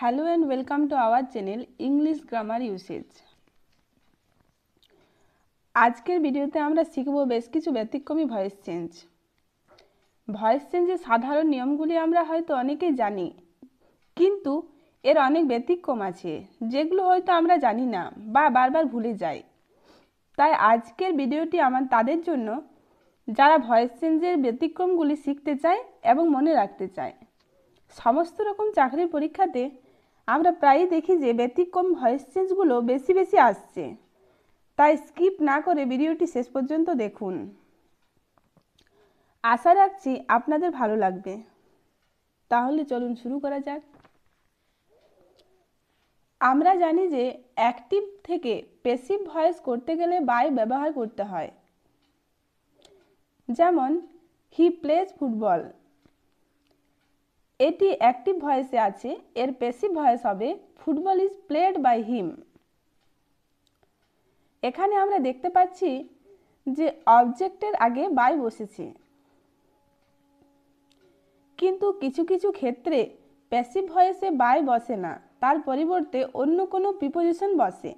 Hello and welcome to our channel English Grammar Usage। আজকের ভিডিওতে আমরা শিখব বেশ কিছু ব্যতিক্রমী ভয়েস চেঞ্জ। ভয়েস চেঞ্জের সাধারণ নিয়মগুলি আমরা হয়তো অনেকেই জানি, কিন্তু এর অনেক ব্যতিক্রম আছে যেগুলো হয়তো আমরা জানি না বা বারবার ভুলে যাই। তাই আজকের ভিডিওটি তাদের জন্য যারা ভয়েস চেঞ্জের ব্যতিক্রমগুলি শিখতে চায় এবং মনে রাখতে চায়। সমস্ত রকম চাকরির পরীক্ষাতে আমরা প্রায়ই দেখি যে ব্যতিক্রম ভয়েস চেঞ্জগুলো বেশি আসছে, তাই স্কিপ না করে ভিডিওটি শেষ পর্যন্ত দেখুন। আশা রাখছি আপনাদের ভালো লাগবে। তাহলে চলুন শুরু করা যাক। আমরা জানি যে অ্যাক্টিভ থেকে প্যাসিভ ভয়েস করতে গেলে বাই ব্যবহার করতে হয়। যেমন হি প্লেজ ফুটবল, এটি অ্যাক্টিভ ভয়েসে আছে, এর প্যাসিভ ভয়েস হবে football is played by him. এখানে আমরা দেখতে পাচ্ছি যে অবজেক্টের আগে বাই বসেছে, কিন্তু কিছু কিছু ক্ষেত্রে প্যাসিভ ভয়েসে বাই বসে না, তার পরিবর্তে অন্য কোনো প্রিপোজিশন বসে।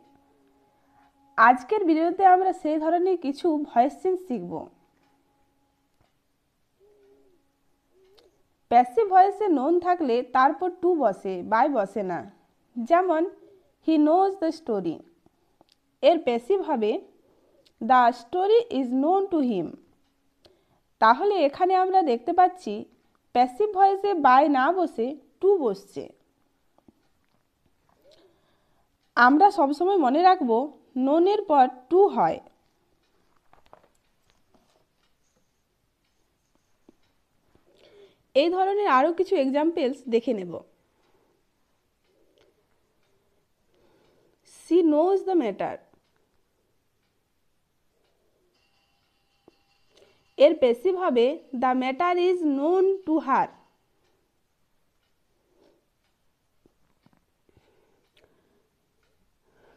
আজকের ভিডিওতে আমরা সেই ধরনের কিছু ভয়েস চেঞ্জ শিখব। প্যাসিভ ভয়েসে নোন থাকলে তারপর টু বসে, বাই বসে না। যেমন হি নোজ দ্য স্টোরি, এর প্যাসিভ হবে the story is known to him. তাহলে এখানে আমরা দেখতে পাচ্ছি প্যাসিভ ভয়েসে বাই না বসে টু বসছে। আমরা সবসময় মনে রাখব নোনের পর টু হয়। এই ধরনের আরও কিছু এক্সাম্পলস দেখে নেব। সি নোজ দ্য ম্যাটার, এর প্যাসিভ হবে the matter is known to her.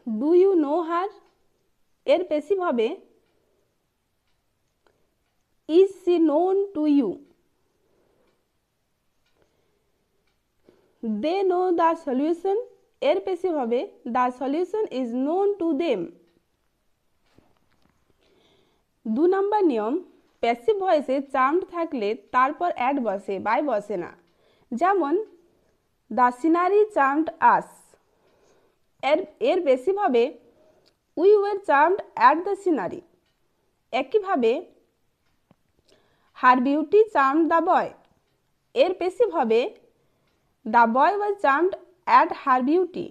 Do you know her, এর প্যাসিভ হবে is she known to you. They know the solution, এর প্যাসিভ হবে the solution is known to them. 2 number নিয়ম, passive ভয়েসে charmed থাকলে তারপর at বসে, by বসে না। যেমন দ্য সিনারি চার্মড আস, এর প্যাসিভ হবে we were charmed at the scenery. একইভাবে her beauty charmed the boy, এর প্যাসিভ হবে the boy was charmed at her beauty.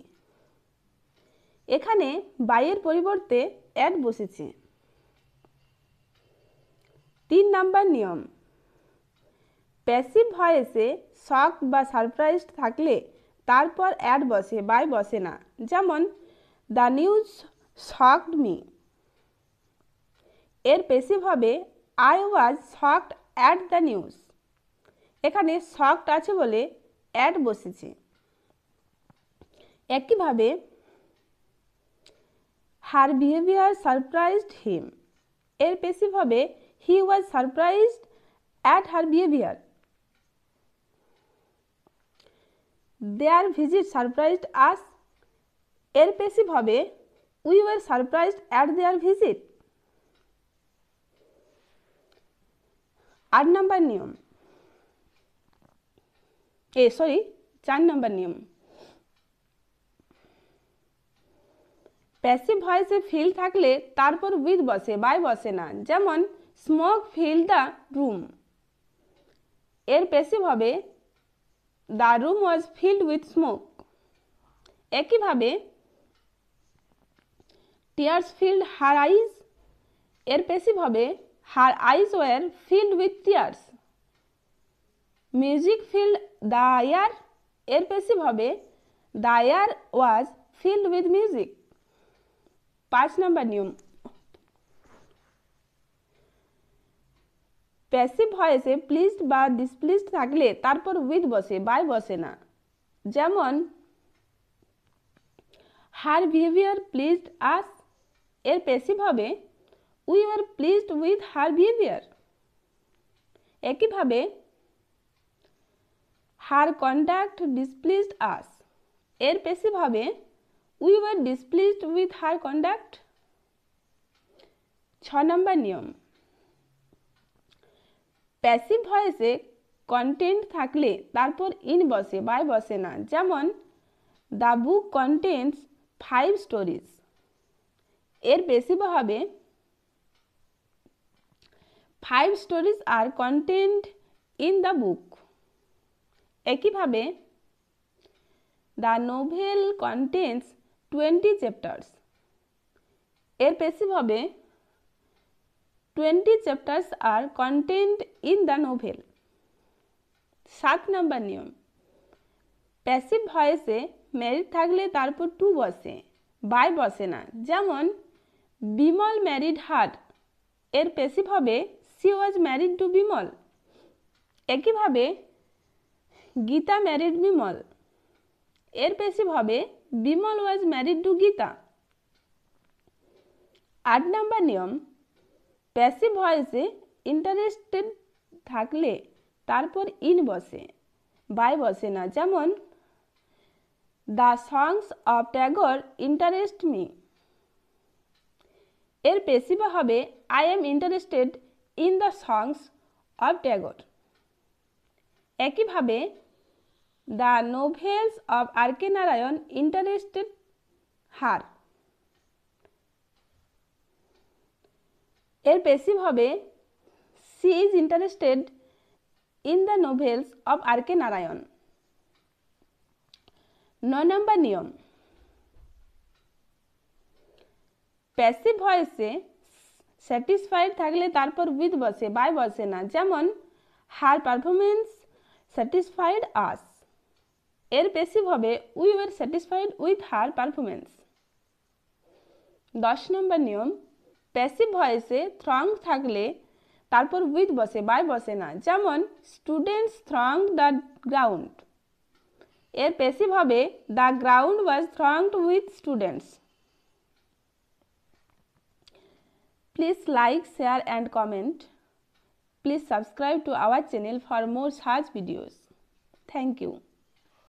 এখানে বাইয়ের পরিবর্তে অ্যাড বসেছে। 3 নম্বর নিয়ম, প্যাসিভ ভয়েসে শকড বা সারপ্রাইজড থাকলে তারপর অ্যাড বসে, বাই বসে না। যেমন দ্য নিউজ শকড মি, এর প্যাসিভ হবে I was shocked at the news. এখানে শকড আছে বলে অ্যাড বসেছে। একইভাবে হার বিহেভিয়ার সারপ্রাইজড হিম, এর প্যাসিভ হবে he was surprised at her behaviour. Their visit surprised us, এর প্যাসিভ হবে we were surprised at their visit. 4 number নিয়ম, 4 নম্বর নিয়ম, প্যাসিভ ভয়েসে ফিল থাকলে তারপর উইথ বসে, বাই বসে না। যেমন স্মোক ফিল দ্য রুম, এর প্যাসিভ হবে the room was filled with smoke. একইভাবে টিয়ার্স ফিল্ড হার আইজ, এর প্যাসিভ হবে her eyes were filled with tears. Music filled the air, এর প্যাসিভ হবে the air was filled with music. 5 number নিয়ম, passive ভয়েসে pleased বা ডিসপ্লিজড থাকলে তারপর with বসে, বাই বসে না। যেমন হার বিহেভিয়ার প্লিজড আস, এর প্যাসিভ হবে we were pleased with her behaviour. একইভাবে হার কন্ডাক্ট ডিসপ্লিজড আস, এর প্যাসিভ হবে we were displeased with her conduct. 6 number নিয়ম, প্যাসিভ ভয়েসে কন্টেন্ট থাকলে তারপর ইন বসে, বাই বসে না। যেমন দ্য বুক কন্টেন্টস 5 স্টোরিজ। এর প্যাসিভ হবে 5 stories are content in the book. একইভাবে দ্য নোভেল কন্টেন্টস 20 চ্যাপ্টার্স। এর প্যাসিভ হবে 20 chapters are content in the novel. 7 number নিয়ম, প্যাসিভ ভয়েসে ম্যারিড থাকলে তারপর টু বসে, বাই বসে না। যেমন বিমল ম্যারিড হার। এর প্যাসিভ হবে C was married to Bimal. একইভাবে গীতা ম্যারিড বিমল। এর প্যাসিভ হবে Bimal was married to Gita. 8 নম্বর নিয়ম, প্যাসিভ ভয়েসে ইন্টারেস্টেড থাকলে তারপর ইন বসে, বাই বসে না। যেমন the songs of Tagore interest me. এর প্যাসিভ হবে I am interested in the songs of Tagore. একইভাবে the novels of R K. Narayan interested her. এর প্যাসিভ হবে she is interested in the novels of R K. Narayan. 9 number নিয়ম, প্যাসিভ ভয়েসে স্যাটিসফাইড থাকলে তারপর with বসে, by বসে না। যেমন হার পারফরমেন্স স্যাটিসফাইড আস। এর প্যাসিভ হবে we war satisfied with her performance. 10 নম্বর নিয়ম, প্যাসিভ ভয়েসে থ্রং থাকলে তারপর উইথ বসে, বাই বসে না। যেমন স্টুডেন্টস থ্রংড দ্য গ্রাউন্ড। এর প্যাসিভ হবে the ground was thronged with students. Please like, share and comment. Please subscribe to our channel for more such videos. Thank you.